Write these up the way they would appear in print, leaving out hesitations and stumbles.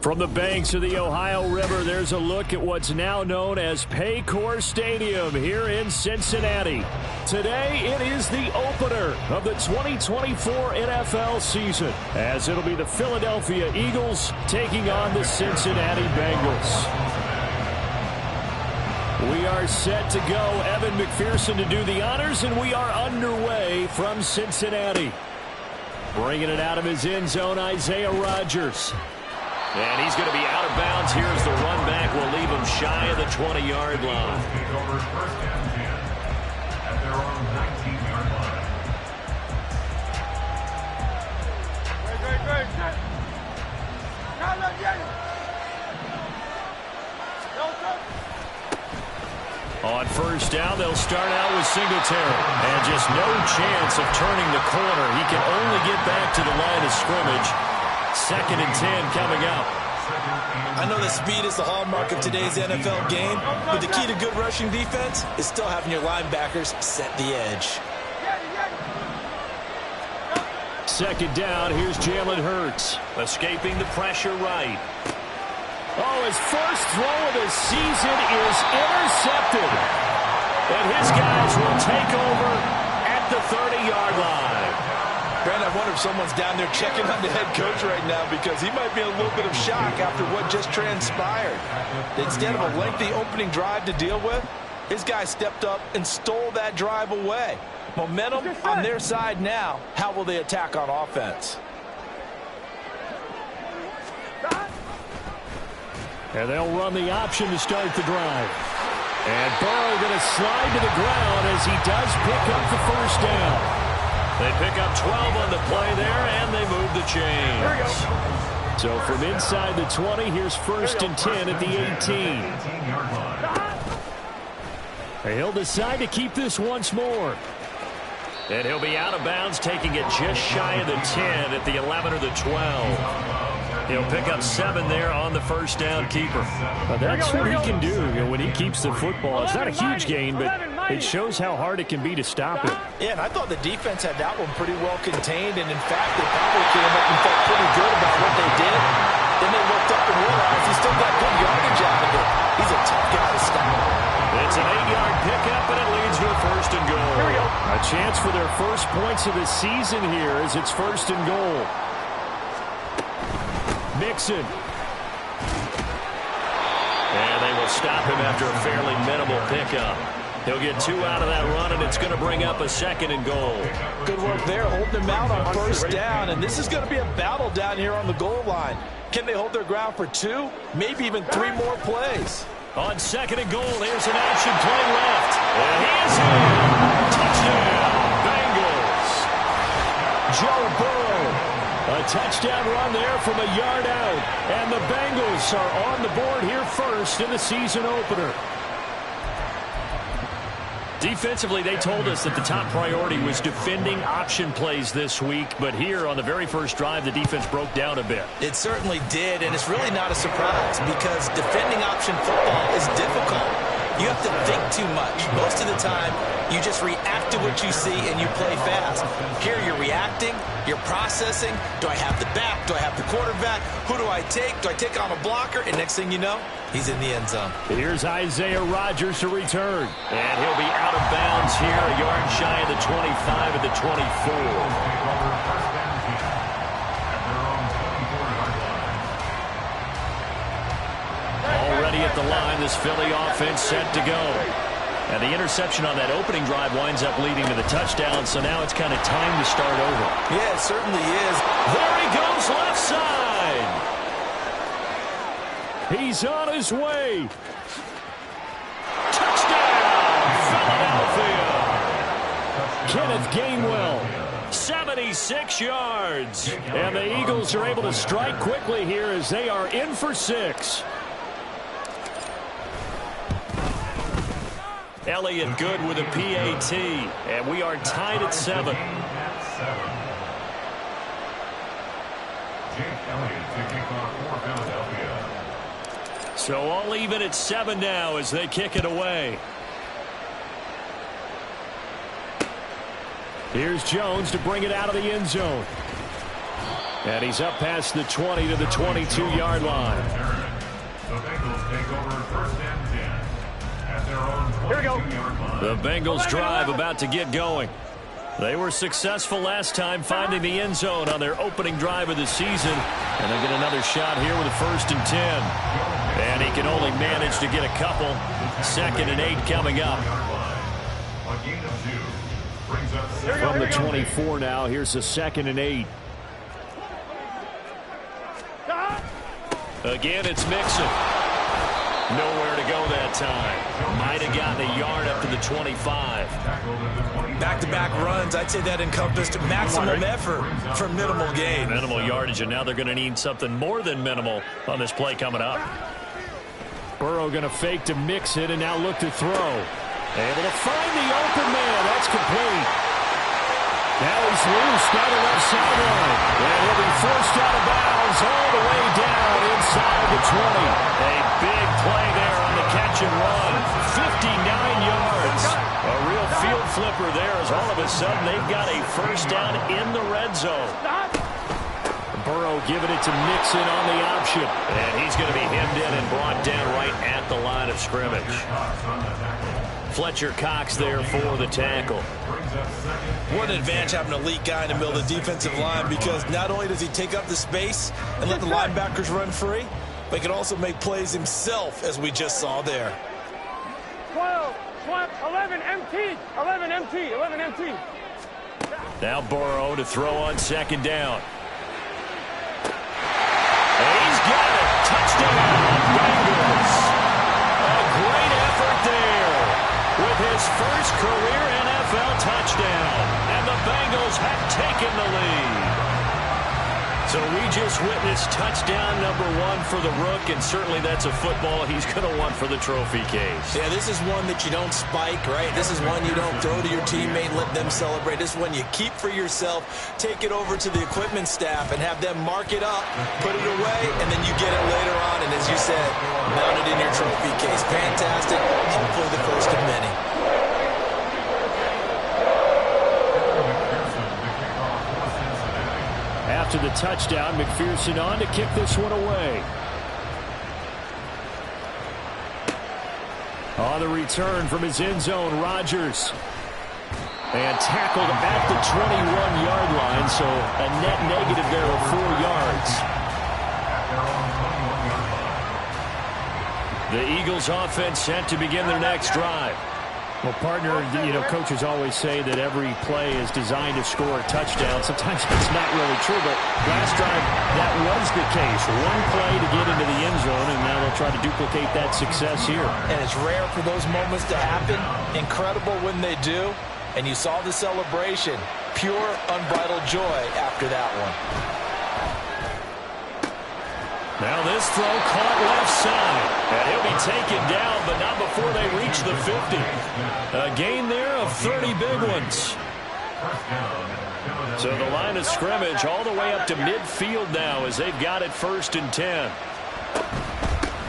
From the banks of the Ohio River, there's a look at what's now known as Paycor Stadium here in Cincinnati. Today, it is the opener of the 2024 NFL season, as it'll be the Philadelphia Eagles taking on the Cincinnati Bengals. We are set to go. Evan McPherson to do the honors, and we are underway from Cincinnati. Bringing it out of his end zone, Isaiah Rodgers. And he's going to be out of bounds here as the run back will leave him shy of the 20-yard line. On first down, they'll start out with Singletary. And just no chance of turning the corner. He can only get back to the line of scrimmage. 2nd and 10 coming up. I know that speed is the hallmark of today's NFL game, but the key to good rushing defense is still having your linebackers set the edge. 2nd down, here's Jalen Hurts. Escaping the pressure right. Oh, his first throw of the season is intercepted. And his guys will take over at the 30-yard line. Brandon, I wonder if someone's down there checking on the head coach right now because he might be in a little bit of shock after what just transpired. Instead of a lengthy opening drive to deal with, his guy stepped up and stole that drive away. Momentum on their side now. How will they attack on offense? And they'll run the option to start the drive. And Burrow going to slide to the ground as he does pick up the first down. They pick up 12 on the play there, and they move the chains. So from inside the 20, here's 1st and 10 at the 18. He'll decide to keep this once more. And he'll be out of bounds, taking it just shy of the 10 at the 11 or the 12. He'll pick up 7 there on the first down keeper. That's what he can do when he keeps the football. It's not a huge gain, but it shows how hard it can be to stop it. Yeah, and I thought the defense had that one pretty well contained, and in fact, they probably came up and felt pretty good about what they did. Then they looked up and realized he still got good yardage out of it. He's a tough guy to stop. It's an 8-yard pickup, and it leads to a 1st and goal. A chance for their first points of the season here as it's 1st and goal. Mixon. And they will stop him after a fairly minimal pickup. He'll get 2 out of that run, and it's going to bring up a 2nd and goal. Good work there, holding him out on first down, and this is going to be a battle down here on the goal line. Can they hold their ground for 2, maybe even 3 more plays? On 2nd and goal, here's an option play left. And he is in. Touchdown, Bengals. Joe Burrow. A touchdown run there from a yard out. And the Bengals are on the board here first in the season opener. Defensively, they told us that the top priority was defending option plays this week. But here on the very first drive, the defense broke down a bit. It certainly did, and it's really not a surprise because defending option football is difficult. You have to think too much. Most of the time, you just react to what you see and you play fast. Here you're reacting, you're processing. Do I have the back? Do I have the quarterback? Who do I take? Do I take on a blocker? And next thing you know, he's in the end zone. Here's Isaiah Rodgers to return. And he'll be out of bounds here, a yard shy of the 25 at the 24. At the line, this Philly offense set to go. And the interception on that opening drive winds up leading to the touchdown, so now it's kind of time to start over. Yeah, it certainly is. There he goes left side. He's on his way. Touchdown, Philadelphia. Kenneth Gainwell. 76 yards. And the Eagles are able to strike quickly here as they are in for 6. Elliott good with a PAT, and we are tied at 7. So all even at 7 now as they kick it away. Here's Jones to bring it out of the end zone. And he's up past the 20 to the 22-yard line. The Bengals take over first and 10 at their own 22-yard line. The Bengals drive about to get going. They were successful last time finding the end zone on their opening drive of the season. And they get another shot here with a 1st and 10. And he can only manage to get a couple. 2nd and 8 coming up. A gain of 2 brings up From the 24 now, here's the 2nd and 8. Again, it's Mixon. Nowhere to go that time. Might have gotten a yard up to the 25. Back-to-back runs, I'd say that encompassed maximum effort for minimal gain. Minimal yardage, and now they're going to need something more than minimal on this play coming up. Burrow going to fake to mix it and now look to throw. Able to find the open man. That's complete. Now he's loose down the left sideline. And he'll be forced out of bounds all the way down inside the 20. A big play there on the catch and run. 59 yards. A real field flipper there as all of a sudden they've got a first down in the red zone. Burrow giving it to Mixon on the option. And he's going to be hemmed in and brought down right at the line of scrimmage. Fletcher Cox there for the tackle. What an advantage having an elite guy in the middle of the defensive line, because not only does he take up the space and let the linebackers run free, but he can also make plays himself, as we just saw there. 11 MT, 11 MT, 11 MT. Now Burrow to throw on 2nd down. And he's got it. Touchdown, Bengals. A great effort there with his first career NFL touchdown. And the Bengals have taken the lead. So we just witnessed touchdown number 1 for the Rook, and certainly that's a football he's going to want for the trophy case. Yeah, this is one that you don't spike, right? This is one you don't throw to your teammate, let them celebrate. This is one you keep for yourself, take it over to the equipment staff and have them mark it up, put it away, and then you get it later on, and as you said, mount it in your trophy case. Fantastic, hopefully the first of many. After the touchdown, McPherson on to kick this one away. On the return from his end zone, Rodgers. And tackled at the 21-yard line, so a net negative there of 4 yards. The Eagles offense set to begin their next drive. Well, partner, coaches always say that every play is designed to score a touchdown. Sometimes it's not really true, but last drive, that was the case. One play to get into the end zone, and now they'll try to duplicate that success here. And it's rare for those moments to happen. Incredible when they do. And you saw the celebration. Pure, unbridled joy after that one. Now this throw caught left side. And he'll be taken down, but not before they reach the 50. A gain there of 30 big ones. So the line of scrimmage all the way up to midfield now as they've got it 1st and 10.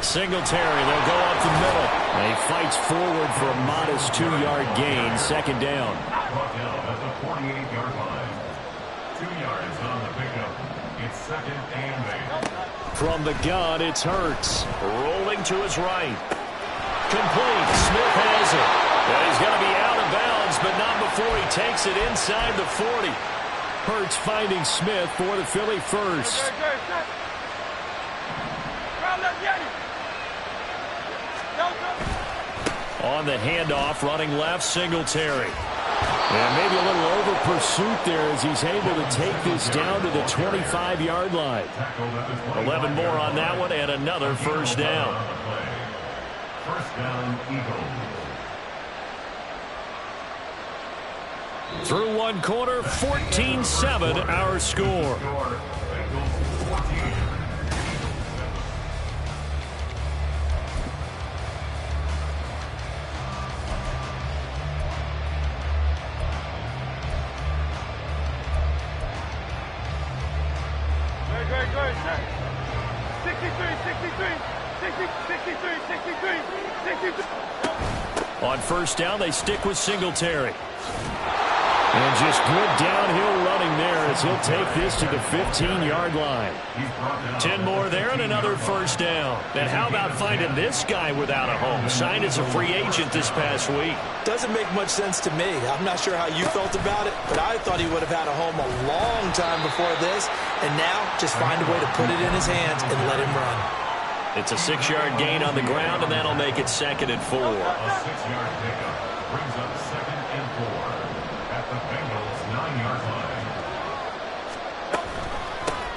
Singletary, they'll go up the middle. And he fights forward for a modest 2-yard gain, 2nd down. At the 48-yard line. 2 yards on the pickup. It's 2nd and 8. From the gun, it's Hurts. Rolling to his right. Complete. Smith has it. And he's going to be out of bounds, but not before he takes it inside the 40. Hurts finding Smith for the Philly first. On the handoff, running left, Singletary. And maybe a little over pursuit there as he's able to take this down to the 25-yard line. 11 more on that one and another first down. First down, Eagles. Through one quarter, 14-7 our score. Bengals 14. Good. 63. On first down, they stick with Singletary. And just good downhill running there as he'll take this to the 15-yard line. 10 more there and another first down. And how about finding this guy without a home? Signed as a free agent this past week. Doesn't make much sense to me. I'm not sure how you felt about it, but I thought he would have had a home a long time before this. And now just find a way to put it in his hands and let him run. It's a 6-yard gain on the ground, and that'll make it 2nd and 4. A 6-yard pickup brings up 2nd and 4 at the Bengals' 9-yard line.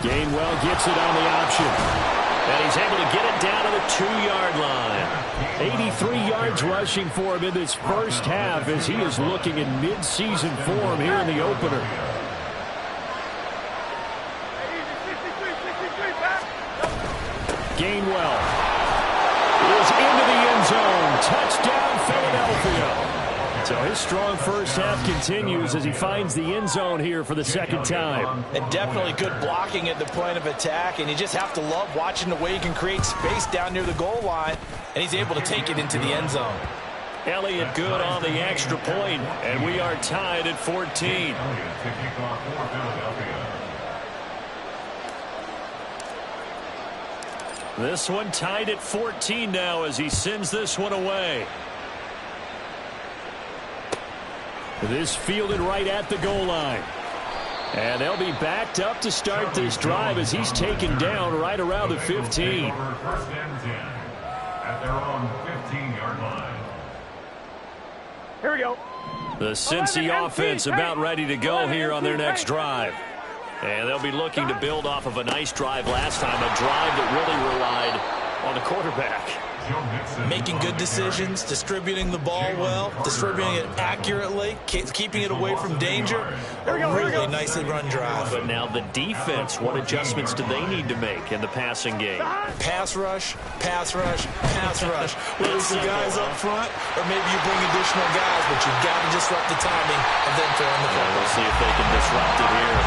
Gainwell gets it on the option. And he's able to get it down to the 2-yard line. 83 yards rushing for him in this first half as he is looking in mid-season form here in the opener. Gainwell is into the end zone. Touchdown, Philadelphia. So his strong first half continues as he finds the end zone here for the second time. And definitely good blocking at the point of attack, and you just have to love watching the way he can create space down near the goal line, and he's able to take it into the end zone. Elliott good on the extra point, and we are tied at 14. Elliott to kick off for Philadelphia. This one tied at 14 now as he sends this one away. This fielded right at the goal line. And they'll be backed up to start this drive as he's taken down right around the 15. First and 10 at their own 15-yard line. Here we go. The Cincy offense about ready to go here on their next drive. And they'll be looking to build off of a nice drive last time, a drive that really relied on the quarterback. Making good decisions, distributing the ball well, distributing it accurately, keeping it away from danger. A really nicely run drive. But now the defense, what adjustments do they need to make in the passing game? Pass rush, pass rush, pass rush. Whether it's the guys up front or maybe you bring additional guys, but you've got to disrupt the timing and then throw in the ball. We'll see if they can disrupt it here.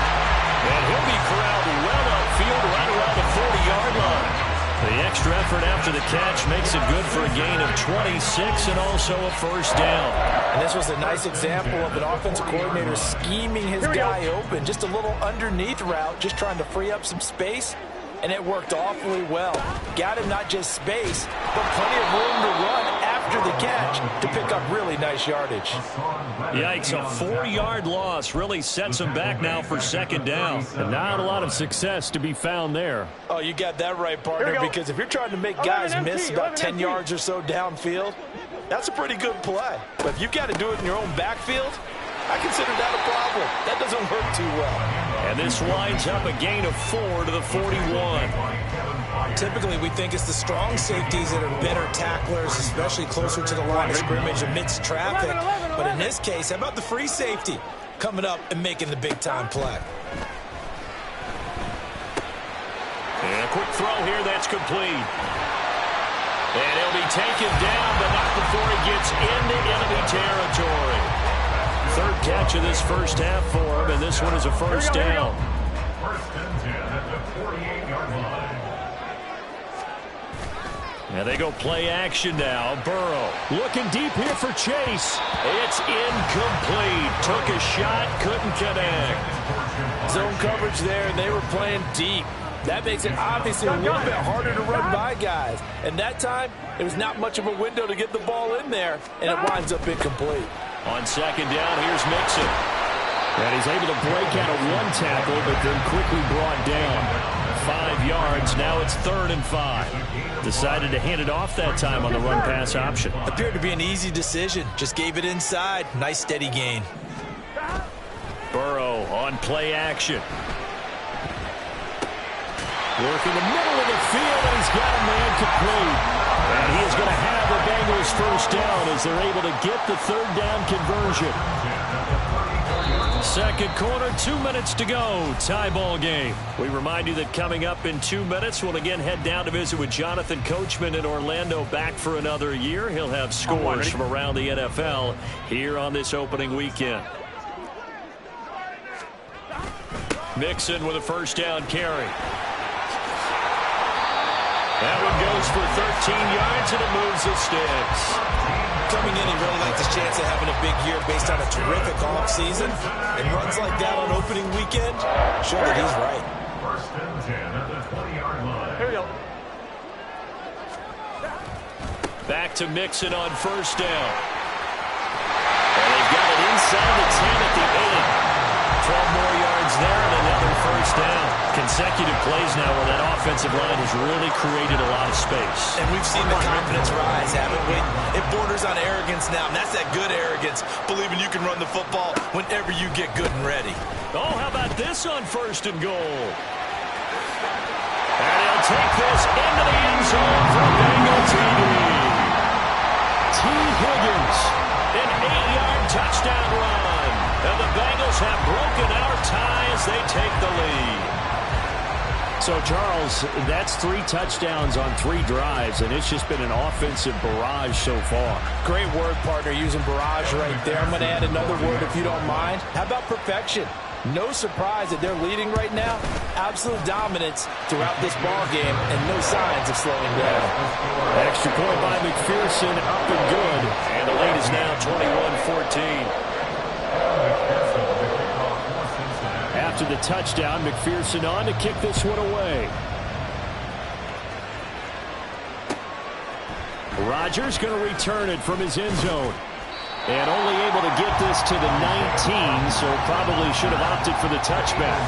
And he'll be corralled well upfield right around the 40-yard line. The extra effort after the catch makes it good for a gain of 26 and also a first down. And this was a nice example of an offensive coordinator scheming his guy open. Just a little underneath route, just trying to free up some space, and it worked awfully well. Got him not just space, but plenty of room to run after the catch to pick up really nice yardage. Yikes, a 4-yard loss really sets him back now for second down. And not a lot of success to be found there. Oh, you got that right, partner, because if you're trying to make guys miss about 10 yards or so downfield, that's a pretty good play. But if you've got to do it in your own backfield, I consider that a problem. That doesn't work too well. And this winds up a gain of 4 to the 41. Typically, we think it's the strong safeties that are better tacklers, especially closer to the line of scrimmage amidst traffic. But in this case, how about the free safety coming up and making the big-time play? And a quick throw here that's complete. And he'll be taken down, but not before he gets into enemy territory. Third catch of this first half for him, and this one is a first down. First and 10 at the 48-yard line. And they go play action now. Burrow looking deep here for Chase. It's incomplete. Took a shot, couldn't connect. Zone coverage there, and they were playing deep. That makes it obviously a little bit harder to run by guys. And that time, it was not much of a window to get the ball in there, and it winds up incomplete. On second down, here's Mixon. And he's able to break out of one tackle, but then quickly brought down. 5 yards, now it's 3rd and 5. Decided to hand it off that time on the run-pass option. Appeared to be an easy decision. Just gave it inside. Nice steady gain. Burrow on play action. Working the middle of the field, and he's got a man complete. And he is going to have the Bengals first down as they're able to get the 3rd down conversion. Second quarter, 2 minutes to go. Tie ball game. We remind you that coming up in 2 minutes, we'll again head down to visit with Jonathan Coachman in Orlando, back for another year. He'll have scores from around the NFL here on this opening weekend. Mixon with a first down carry. That one goes for 13 yards, and it moves the sticks. coming in, he really liked his chance of having a big year based on a terrific offseason. And runs like that on opening weekend show that he's right. First and 10 at the 20-yard line. Here we go. Back to Mixon on first down. And they've got it inside the 10 at the 8. 12 more yards there and another first down. Consecutive plays now where that offensive line has really created a lot of space. And we've seen the confidence rise, haven't we? It borders on arrogance now, and that's that good arrogance, believing you can run the football whenever you get good and ready. Oh, how about this on first and goal? And he'll take this into the end zone for a Bengal TD. T. Higgins, an 8-yard touchdown run. And the Bengals have broken our tie as they take the lead. So, Charles, that's 3 touchdowns on 3 drives, and it's just been an offensive barrage so far. Great word, partner, using barrage right there. I'm going to add another word if you don't mind. How about perfection? No surprise that they're leading right now. Absolute dominance throughout this ball game and no signs of slowing down. Extra point by McPherson, up and good. And the lead is now 21-14. After the touchdown, McPherson on to kick this one away. Rodgers going to return it from his end zone. And only able to get this to the 19, so probably should have opted for the touchback.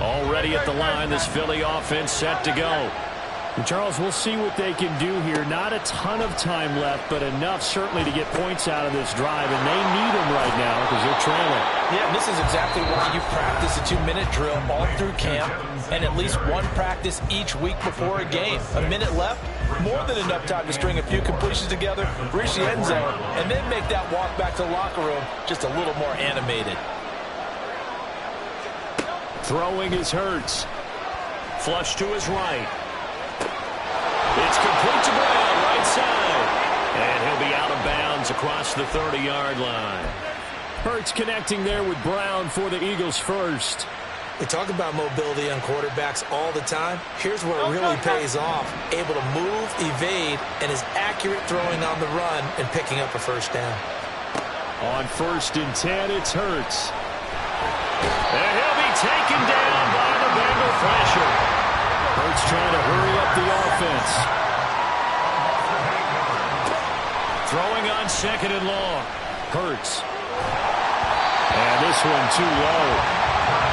Already at the line, this Philly offense set to go. And Charles, we'll see what they can do here. Not a ton of time left, but enough certainly to get points out of this drive, and they need them right now because they're trailing. Yeah, and this is exactly why you practice a 2-minute drill all through camp and at least one practice each week before a game. A minute left, more than enough time to string a few completions together, reach the end zone, and then make that walk back to the locker room just a little more animated. Throwing is Hurts. Flush to his right. It's complete to Brown, right side. And he'll be out of bounds across the 30-yard line. Hurts connecting there with Brown for the Eagles first. We talk about mobility on quarterbacks all the time. Here's where it really pays off. Able to move, evade, and is accurate throwing on the run and picking up a first down. On first and 10, it's Hurts. And he'll be taken down by the Bengal pressure. Hurts trying to hurry up the offense. Throwing on second and long. Hurts. And this one too low.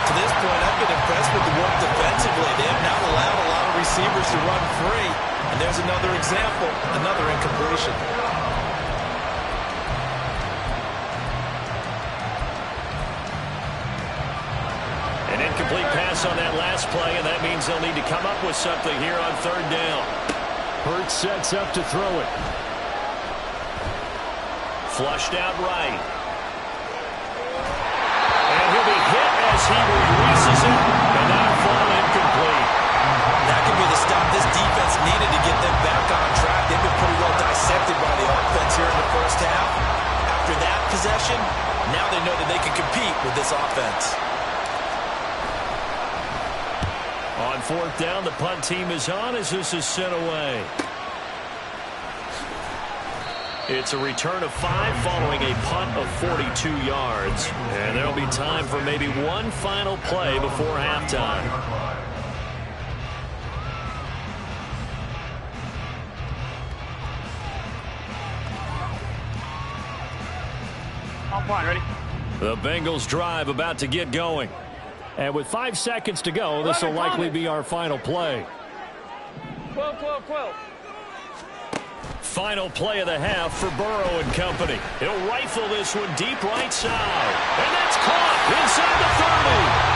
To this point, I've been impressed with the work defensively. They have not allowed a lot of receivers to run free. And there's another example, another incompletion. An incomplete pass on that last play, and that means they'll need to come up with something here on third down. Hurts sets up to throw it. Flushed out right. And he'll be hit as he releases it, and that'll fall incomplete. That could be the stop this defense needed to get them back on track. They've been pretty well dissected by the offense here in the first half. After that possession, now they know that they can compete with this offense. On fourth down, the punt team is on as this is sent away. It's a return of 5 following a punt of 42 yards. And there'll be time for maybe one final play before halftime. On point, ready? The Bengals drive about to get going. And with 5 seconds to go, this will likely be our final play. Quill. Final play of the half for Burrow and company. He'll rifle this one deep right side. And that's caught inside the 30.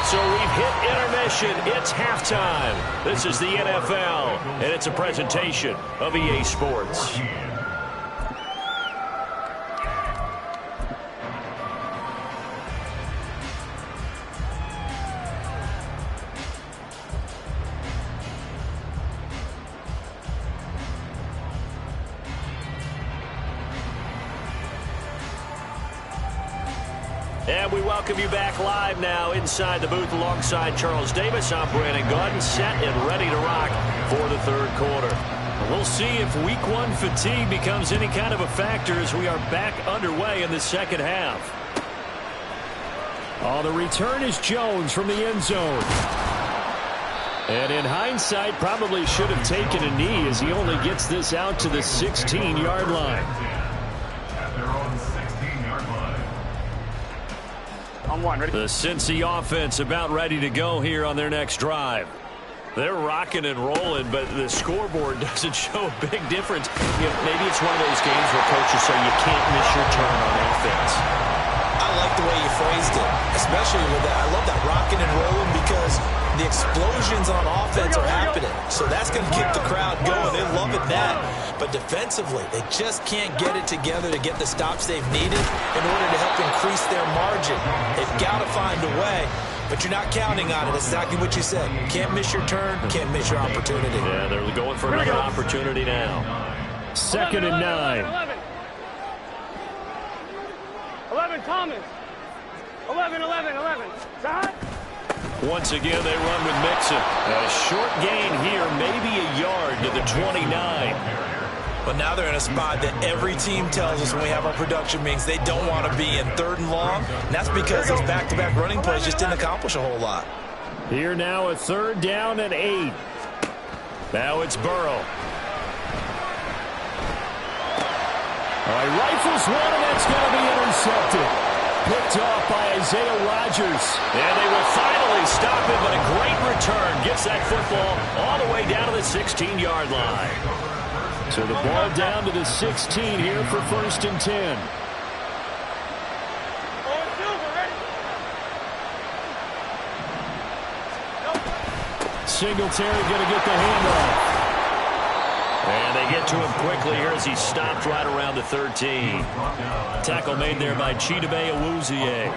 So we've hit intermission. It's halftime. This is the NFL, and it's a presentation of EA Sports. And we welcome you back live now inside the booth alongside Charles Davis. I'm Brandon Gaudin, set and ready to rock for the third quarter. We'll see if week one fatigue becomes any kind of a factor as we are back underway in the second half. On the return is Jones from the end zone. And in hindsight, probably should have taken a knee as he only gets this out to the 16-yard line. At their own 16-yard line. On one, ready? The Cincy offense about ready to go here on their next drive. They're rocking and rolling, but the scoreboard doesn't show a big difference. Maybe it's one of those games where coaches say you can't miss your turn on offense. I like the way you phrased it, especially with that. I love that rocking and rolling because the explosions on offense are happening. So that's going to keep the crowd going. They love it that. But defensively, they just can't get it together to get the stops they've needed in order to help increase their margin. They've got to find a way, but you're not counting on it. It's exactly what you said. Can't miss your turn, can't miss your opportunity. Yeah, they're going for another opportunity now. 2nd and 9. 11, Thomas. 11. Shot. Once again, they run with Mixon. A short gain here, maybe a yard to the 29. But now they're in a spot that every team tells us when we have our production meetings they don't want to be in, 3rd and long. And that's because those back-to-back running plays just didn't accomplish a whole lot. Here now a 3rd down and 8. Now it's Burrow. All right, rifles one, and that's going to be intercepted. Picked off by Isaiah Rodgers. And they will finally stop him, but a great return. Gets that football all the way down to the 16-yard line. So the ball down to the 16 here for 1st and 10. Singletary going to get the handoff. And they get to him quickly here as he stopped right around the 13. Tackle made there by Chidobe Awuzie.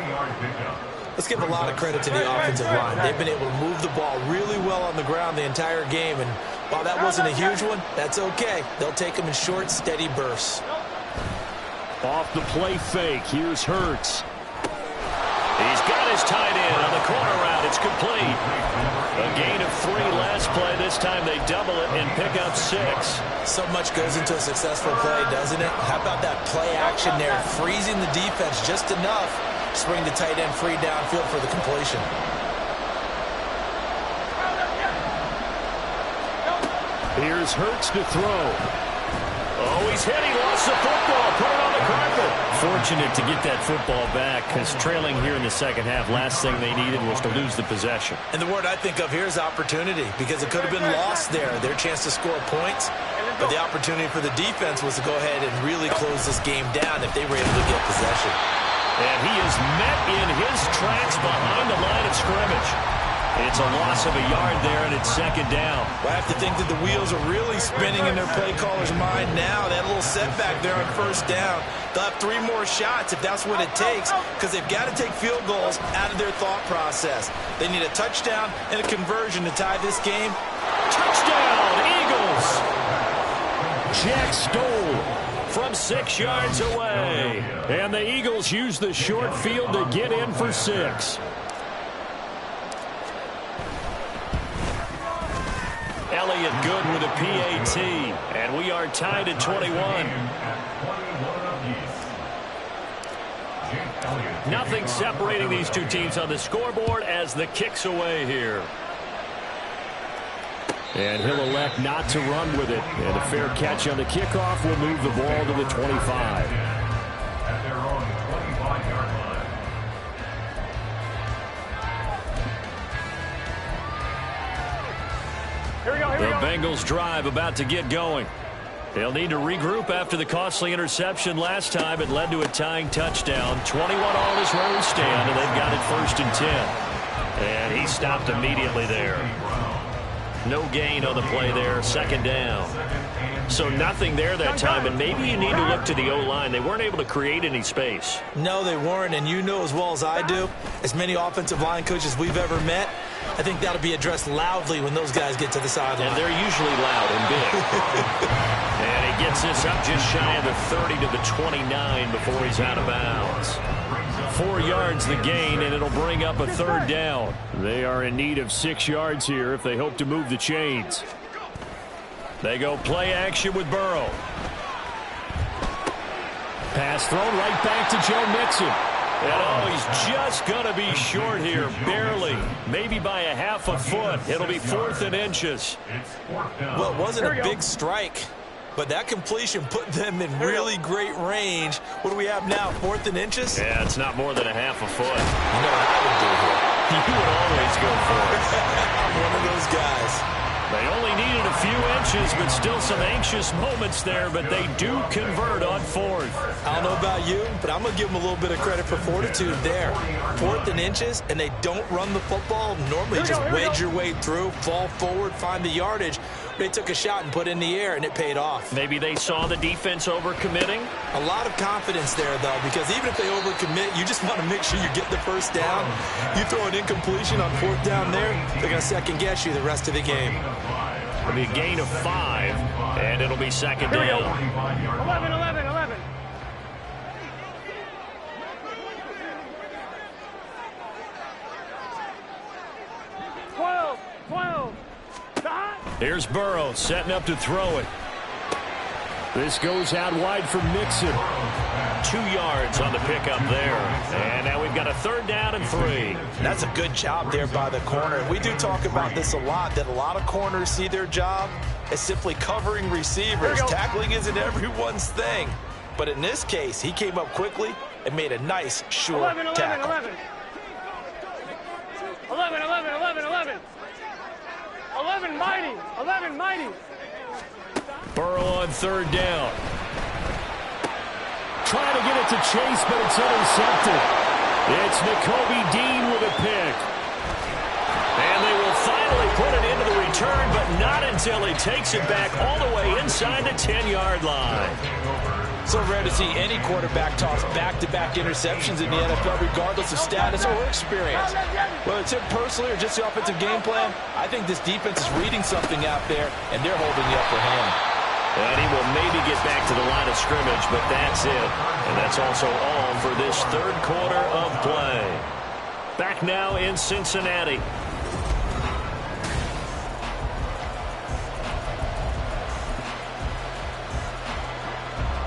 Let's give a lot of credit to the offensive line. They've been able to move the ball really well on the ground the entire game. And while that wasn't a huge one, that's okay. They'll take them in short, steady bursts. Off the play fake. Here's Hurts. He's got his tight end on the corner route. It's complete. A gain of 3 last play. This time they double it and pick up 6. So much goes into a successful play, doesn't it? How about that play action there? Freezing the defense just enough to bring the tight end free downfield for the completion. Here's Hurts to throw. Oh, he's hit. He lost the football. Put it on the carpet. Fortunate to get that football back because trailing here in the second half, last thing they needed was to lose the possession. And the word I think of here is opportunity because it could have been lost there, their chance to score points. But the opportunity for the defense was to go ahead and really close this game down if they were able to get possession. And he is met in his tracks behind the line of scrimmage. It's a loss of a yard there, and it's 2nd down. Well, I have to think that the wheels are really spinning in their play caller's mind now. That little setback there on 1st down. They'll have 3 more shots if that's what it takes because they've got to take field goals out of their thought process. They need a touchdown and a conversion to tie this game. Touchdown, Eagles! Jack Stoll From 6 yards away. And the Eagles use the short field to get in for 6. Elliott good with a PAT. And we are tied at 21. Nothing separating these two teams on the scoreboard as the kick's away here. And he'll elect not to run with it. And a fair catch on the kickoff will move the ball to the 25. At their own 25-yard line. Here we go. The Bengals drive about to get going. They'll need to regroup after the costly interception last time. It led to a tying touchdown. 21 all is where we stand, and they've got it 1st and 10. And he stopped immediately there. No gain on the play there. 2nd down. So nothing there that time, and maybe you need to look to the O-line. They weren't able to create any space. No, they weren't, and you know as well as I do, as many offensive line coaches we've ever met, I think that'll be addressed loudly when those guys get to the sideline. And they're usually loud and big. And he gets this up just shy of the 30 to the 29 before he's out of bounds. 4 yards the gain, and it'll bring up a 3rd down. They are in need of 6 yards here if they hope to move the chains. They go play action with Burrow. Pass thrown right back to Joe Mixon. And he's just going to be short here, barely. Maybe by a half a foot. It'll be 4th and inches. Well, it wasn't a big strike, but that completion put them in really great range. What do we have now, 4th and inches? Yeah, it's not more than a half a foot. You know what I would do here? You would always go for it. I'm one of those guys. They only needed a few inches, but still some anxious moments there, but they do convert on 4th. I don't know about you, but I'm going to give them a little bit of credit for fortitude there. 4th and inches, and they don't run the football. Normally just wedge your way through, fall forward, find the yardage. They took a shot and put it in the air, and it paid off. Maybe they saw the defense overcommitting. A lot of confidence there, though, because even if they overcommit, you just want to make sure you get the first down. You throw an incompletion on 4th down there, they're going to second-guess you the rest of the game. It'll be a gain of 5, and it'll be 2nd down. 11, 11, 11. Here's Burrow setting up to throw it. This goes out wide for Mixon. 2 yards on the pickup there. And now we've got a 3rd down and 3. That's a good job there by the corner. We do talk about this a lot, that a lot of corners see their job as simply covering receivers. Tackling isn't everyone's thing. But in this case, he came up quickly and made a nice, sure 11, tackle. 11. 11, 11, 11, 11. 11 mighty. 11 mighty. Burrow on 3rd down. Trying to get it to Chase, but it's intercepted. It's Nakobe Dean with a pick. And they will finally put it into the return, but not until he takes it back all the way inside the 10-yard line. So rare to see any quarterback toss back-to-back interceptions in the NFL, regardless of status or experience. Whether it's him personally or just the offensive game plan, I think this defense is reading something out there, and they're holding the upper hand. And he will maybe get back to the line of scrimmage, but that's it. And that's also all for this 3rd quarter of play. Back now in Cincinnati.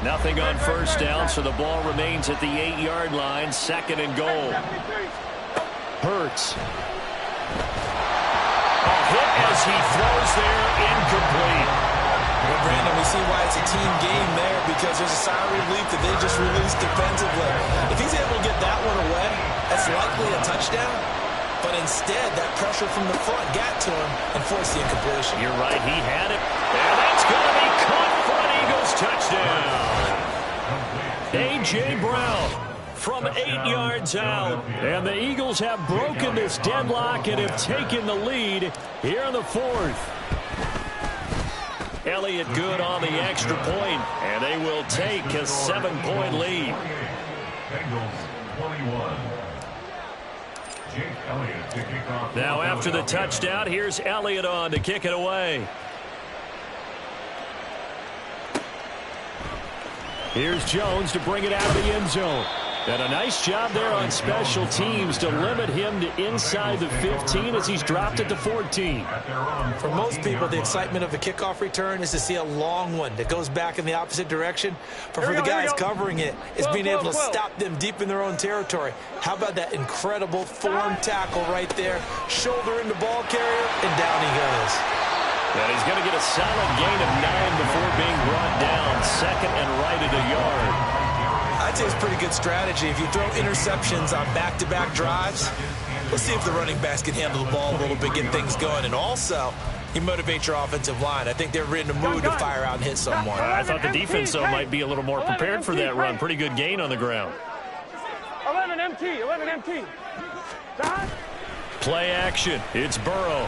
Nothing on 1st down, so the ball remains at the 8-yard line. 2nd and goal. Hurts. A hit as he throws there, incomplete. Well, Brandon, we see why it's a team game there, because there's a sigh of relief that they just released defensively. If he's able to get that one away, that's likely a touchdown. But instead, that pressure from the front got to him and forced the incompletion. You're right, he had it. And that's going to be caught for an Eagles touchdown. A.J. Brown from 8 yards out. And the Eagles have broken this deadlock and have taken the lead here in the 4th. Elliott good on the extra point, and they will take a 7-point lead. Now after the touchdown, here's Elliott on to kick it away. Here's Jones to bring it out of the end zone. And a nice job there on special teams to limit him to inside the 15 as he's dropped it to 14. For most people, the excitement of the kickoff return is to see a long one that goes back in the opposite direction. But for the guys covering it, it's being able to stop them deep in their own territory. How about that incredible form tackle right there? Shoulder into ball carrier, and down he goes. And he's going to get a solid gain of 9 before being brought down. 2nd and right at a yard. I'd say it's pretty good strategy. If you throw interceptions on back-to-back drives, let's see if the running backs can handle the ball a little bit, get things going. And also, you motivate your offensive line. I think they're in the mood to fire out and hit someone. I thought the defense, though, might be a little more prepared for that run. Pretty good gain on the ground. 11 MT, 11 MT. Play action. It's Burrow.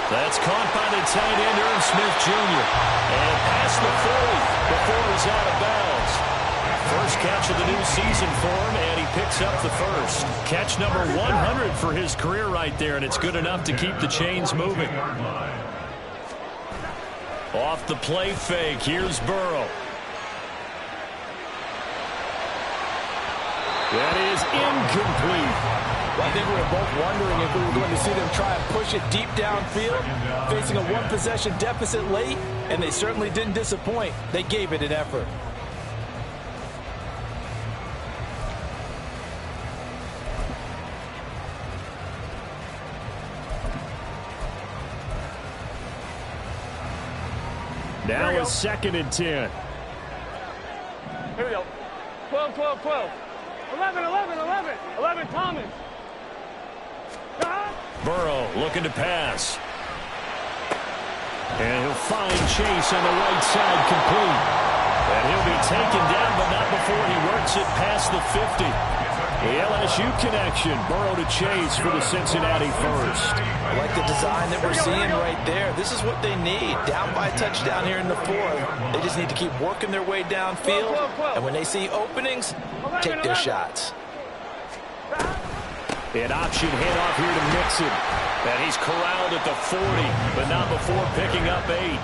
That's caught by the tight end, Irv Smith Jr. And past the 40 before he's out of bounds. First catch of the new season for him, and he picks up the first. Catch number 100 for his career right there, and it's good enough to keep the chains moving. Off the play fake, here's Burrow. That is incomplete. Well, I think we were both wondering if we were going to see them try and push it deep downfield, facing a one-possession deficit late, and they certainly didn't disappoint. They gave it an effort. Now it's 2nd and 10. Here we go. 12, 12, 12. 11, 11, 11. 11, Thomas. Burrow looking to pass. And he'll find Chase on the right side, complete. And he'll be taken down, but not before he works it past the 50. The LSU connection. Burrow to Chase for the Cincinnati first. I like the design that we're seeing right there. This is what they need. Down by a touchdown here in the 4th. They just need to keep working their way downfield. And when they see openings, take their shots. An option handoff here to Mixon. And he's corralled at the 40, but not before picking up 8.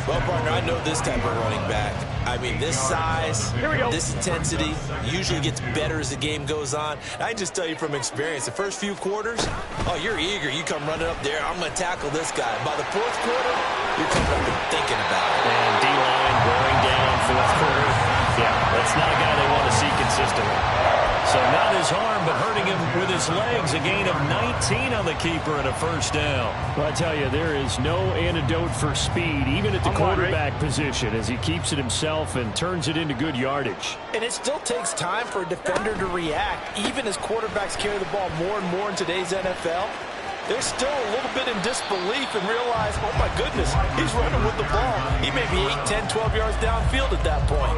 Well, partner, I know this type of running back. I mean, this size, this intensity usually gets better as the game goes on. I can just tell you from experience, the first few quarters, oh, you're eager. You come running up there, I'm going to tackle this guy. By the 4th quarter, you're coming up and thinking about it. And D-line going down 4th quarter. Yeah, that's not a guy they want to see consistently. So not his arm, but hurting him with his legs. A gain of 19 on the keeper and a first down. Well, I tell you, there is no antidote for speed, even at the quarterback position, as he keeps it himself and turns it into good yardage. And it still takes time for a defender to react, even as quarterbacks carry the ball more and more in today's NFL. They're still a little bit in disbelief and realize, oh, my goodness, he's running with the ball. He may be 8, 10, 12 yards downfield at that point.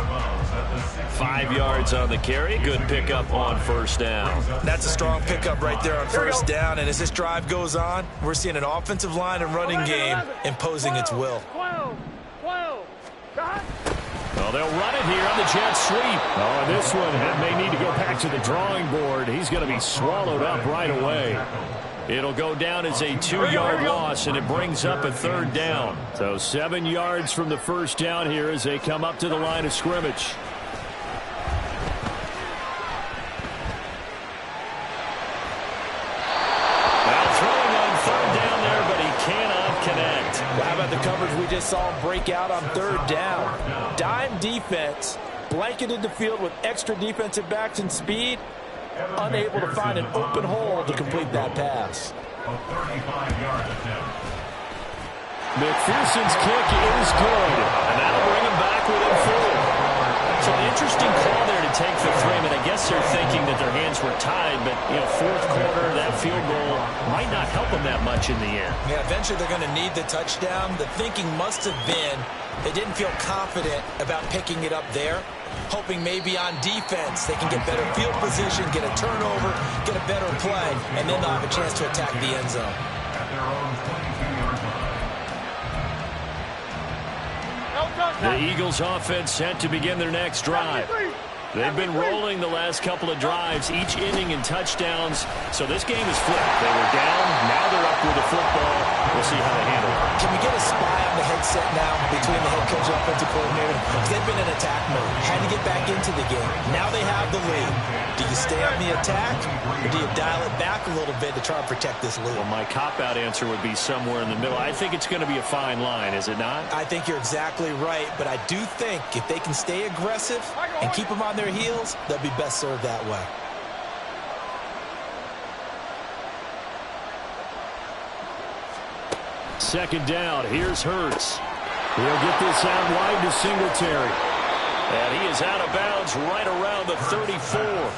5 yards on the carry. Good pickup on first down. That's a strong pickup right there on first down. And as this drive goes on, we're seeing an offensive line and running game imposing its will. 12, 12. Well, they'll run it here on the jet sweep. Oh, and this one may need to go back to the drawing board. He's going to be swallowed up right away. It'll go down as a 2-yard loss, and it brings up a 3rd down. So 7 yards from the first down here as they come up to the line of scrimmage. How about the coverage we just saw break out on 3rd down? Dime defense, blanketed the field with extra defensive backs and speed, unable to find an open hole to complete that pass. McPherson's kick is good, and that'll bring him back within 4. So an interesting call there to take the 3. I mean, I guess they're thinking that their hands were tied, but, 4th quarter, that field goal might not help them that much in the end. Yeah, eventually they're going to need the touchdown. The thinking must have been they didn't feel confident about picking it up there, hoping maybe on defense they can get better field position, get a turnover, get a better play, and then they'll have a chance to attack the end zone. The Eagles offense set to begin their next drive. They've been rolling the last couple of drives, each inning in touchdowns. So this game is flipped. They were down, now they're up with the football. We'll see how they handle it. Can we get a spy on the headset now between the head coach and offensive coordinator? Because they've been in attack mode, had to get back into the game. Now they have the lead. Do you stay on the attack, or do you dial it back a little bit to try and protect this lead? Well, my cop-out answer would be somewhere in the middle. I think it's going to be a fine line, is it not? I think you're exactly right, but I do think if they can stay aggressive and keep them on their heels, they'll be best served that way. Second down. Here's Hurts. He'll get this out wide to Singletary. And he is out of bounds right around the 34.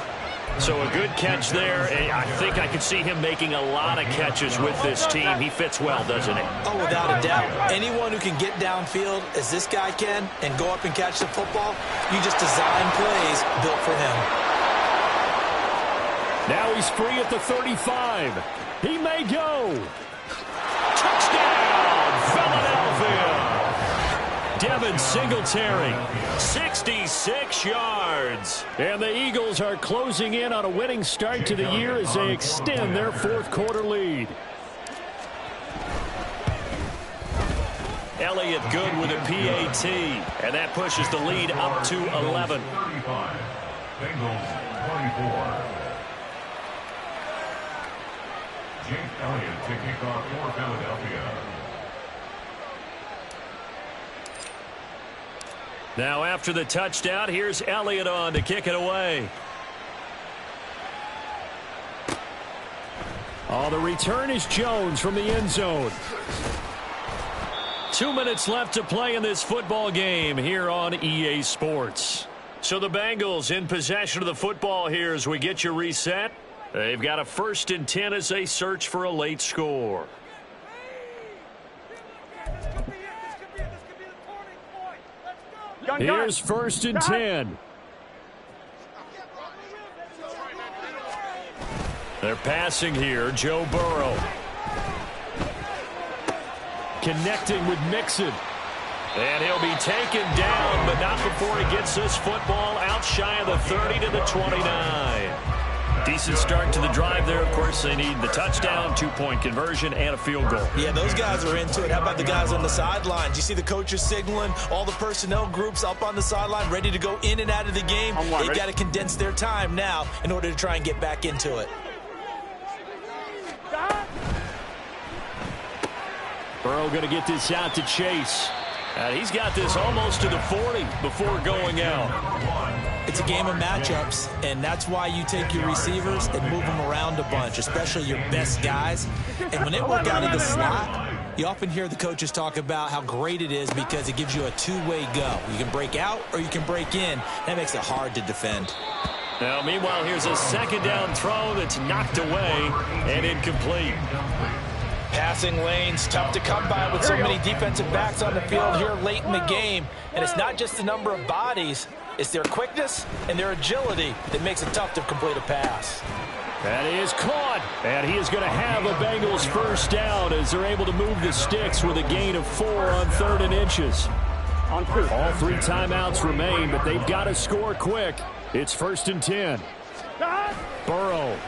So a good catch there. I think I could see him making a lot of catches with this team. He fits well, doesn't he? Oh, without a doubt. Anyone who can get downfield, as this guy can, and go up and catch the football, you just design plays built for him. Now he's free at the 35. He may go. Touchdown, Philadelphia. Devin Singletary, 66 yards. And the Eagles are closing in on a winning start to the year as they extend their 4th quarter lead. Elliott good with a PAT, and that pushes the lead up to 11. Bengals 24. Jake Elliott to kick off for Philadelphia. Now after the touchdown, here's Elliott on to kick it away. Oh, the return is Jones from the end zone. 2 minutes left to play in this football game here on EA Sports. So the Bengals in possession of the football here as we get you reset. They've got a 1st and 10 as they search for a late score. Here's 1st and 10. They're passing here. Joe Burrow. Connecting with Mixon. And he'll be taken down, but not before he gets this football out shy of the 30 to the 29. Decent start to the drive there. Of course, they need the touchdown, 2-point conversion, and a field goal. Yeah, those guys are into it. How about the guys on the sidelines? You see the coaches signaling, all the personnel groups up on the sideline, ready to go in and out of the game. They've got to condense their time now in order to try and get back into it. Burrow going to get this out to Chase. And he's got this almost to the 40 before going out. It's a game of matchups, and that's why you take your receivers and move them around a bunch, especially your best guys. And when they work out in the slot, you often hear the coaches talk about how great it is because it gives you a two-way go. You can break out or you can break in. That makes it hard to defend. Now, meanwhile, here's a second down throw that's knocked away and incomplete. Passing lanes, tough to come by with so many defensive backs on the field here late in the game. And it's not just the number of bodies, it's their quickness and their agility that makes it tough to complete a pass. That is caught, and he is going to have a Bengals 1st down as they're able to move the sticks with a gain of 4 on 3rd and inches. All 3 timeouts remain, but they've got to score quick. It's 1st and 10. Burrow.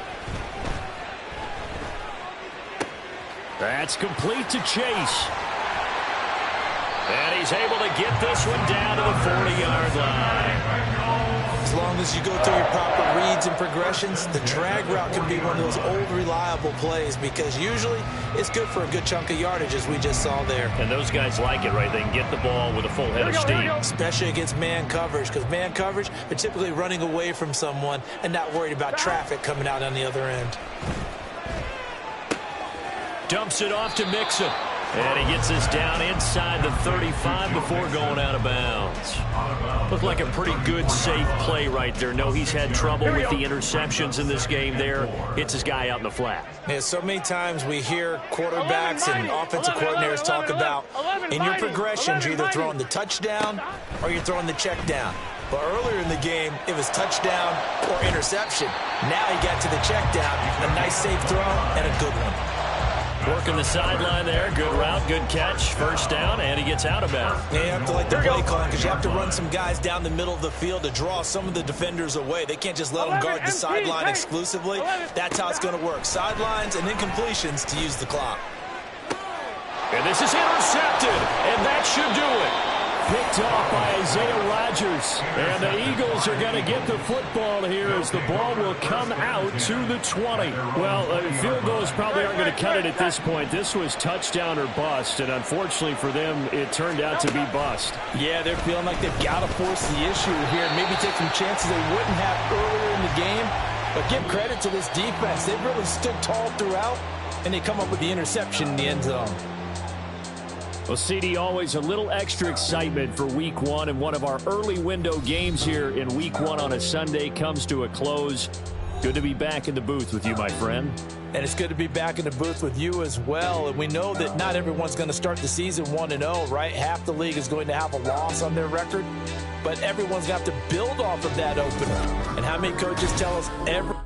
That's complete to Chase. And he's able to get this one down to the 40-yard line. As long as you go through your proper reads and progressions, the drag route can be one of those old reliable plays because usually it's good for a good chunk of yardage as we just saw there. And those guys like it, right? They can get the ball with a full head of steam. Especially against man coverage because man coverage, they're typically running away from someone and not worried about traffic coming out on the other end. Dumps it off to Mixon. And he gets this down inside the 35 before going out of bounds. Looked like a pretty good, safe play right there. No, he's had trouble with the interceptions in this game there. Hits his guy out in the flat. Yeah, so many times we hear quarterbacks and offensive coordinators talk about in your progressions, you're either throwing the touchdown or you're throwing the check down. But earlier in the game, it was touchdown or interception. Now he got to the check down, a nice safe throw and a good one. Working the sideline there. Good route, good catch. 1st down, and he gets out of bounds. Yeah, you have to like the play calling because you have to run some guys down the middle of the field to draw some of the defenders away. They can't just let them guard the sideline exclusively. That's how it's going to work. Sidelines and incompletions to use the clock. And this is intercepted, and that should do it. Picked off by Isaiah Rodgers. And the Eagles are going to get the football here as the ball will come out to the 20. Well, field goals probably aren't going to cut it at this point. This was touchdown or bust, and unfortunately for them, it turned out to be bust. Yeah, they're feeling like they've got to force the issue here. Maybe take some chances they wouldn't have earlier in the game. But give credit to this defense. They've really stood tall throughout, and they come up with the interception in the end zone. Well, CD, always a little extra excitement for Week 1, and one of our early window games here in Week 1 on a Sunday comes to a close. Good to be back in the booth with you, my friend. And it's good to be back in the booth with you as well. And we know that not everyone's going to start the season 1-0, right? Half the league is going to have a loss on their record. But everyone's got to build off of that opener. And how many coaches tell us every